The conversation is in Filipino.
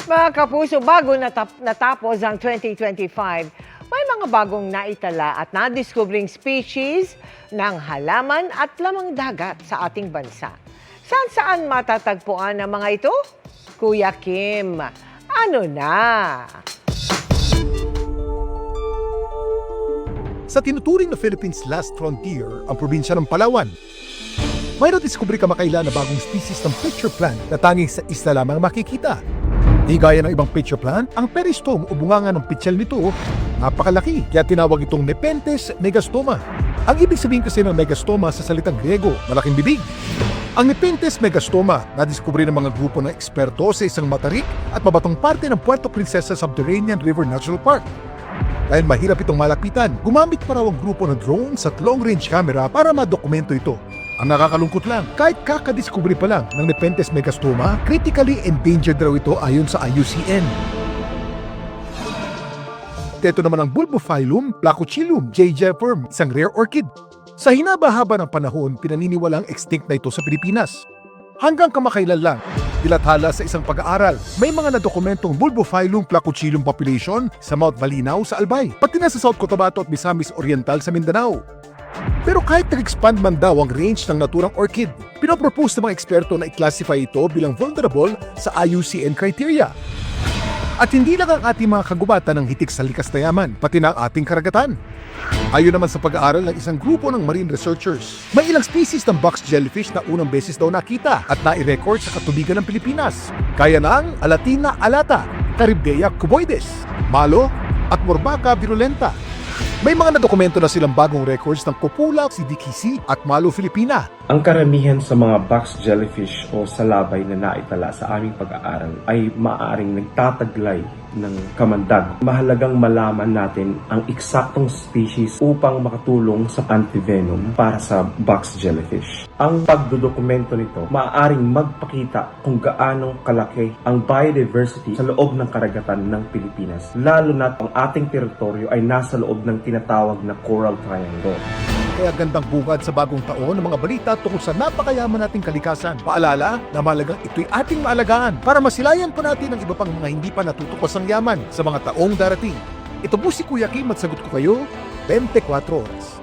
Mga kapuso, bago natapos ang 2025, may mga bagong naitala at nadiskubring species ng halaman at lamang dagat sa ating bansa. Saan matatagpuan ang mga ito? Kuya Kim, ano na? Sa tinuturing na Philippines' last frontier, ang probinsya ng Palawan, may nadiskubre kamakailan na bagong species ng pitcher plant na tanging sa isla lamang makikita. Di gaya ng ibang pitcher plant, ang peristome o bunganga ng pitchel nito napakalaki, kaya tinawag itong Nepenthes megastoma. Ang ibig sabihin kasi ng megastoma sa salitang Griego, malaking bibig. Ang Nepenthes megastoma nadiskubre ng mga grupo ng eksperto sa isang matarik at mabatong parte ng Puerto Princesa Subterranean River National Park. Dahil mahirap itong malapitan, gumamit pa raw ang grupo ng drones at long-range camera para madokumento ito. Ang nakakalungkot lang, kahit kakadiskubre pa lang ng Nepenthes megastoma, critically endangered raw ito ayon sa IUCN. Ito naman ang Bulbophyllum placochilum j.jefferm, isang rare orchid. Sa hinaba-haba ng panahon, pinaniniwalang extinct na ito sa Pilipinas. Hanggang kamakailan lang, dilathala sa isang pag-aaral, may mga nadokumentong Bulbophyllum placochilum population sa Mount Malinaw sa Albay, pati na sa South Cotabato at Misamis Oriental sa Mindanao. Pero kahit nag-expand man daw ang range ng naturang orchid, pinapropose ng mga eksperto na i-classify ito bilang vulnerable sa IUCN criteria. At hindi lang ang ating mga kagubatan ng hitik sa likas na yaman, pati na ang ating karagatan. Ayon naman sa pag-aaral ng isang grupo ng marine researchers, may ilang species ng box jellyfish na unang beses daw nakita at nai-record sa katubigan ng Pilipinas. Kaya ng Alatina alata, Caribdea cuboides, Malo at Morbaca virulenta. May mga nadokumento na silang bagong records ng Copula sidicisi at Malo filipina. Ang karamihan sa mga box jellyfish o salabay na naitala sa aming pag-aaral ay maaaring nagtataglay ng kamandag. Mahalagang malaman natin ang eksaktong species upang makatulong sa antivenom para sa box jellyfish. Ang pagdodokumento nito maaaring magpakita kung gaano kalaki ang biodiversity sa loob ng karagatan ng Pilipinas, lalo na ang ating teritoryo ay nasa loob ng tinatawag na Coral Triangle. Kaya gandang bungad sa bagong taon ng mga balita tungkol sa napakayaman nating kalikasan. Paalala na mahalagang ito'y ating maalagaan para masilayan pa natin ang iba pang mga hindi pa natutukos ang yaman sa mga taong darating. Ito po si Kuya Kim at sagot ko kayo, 24 oras.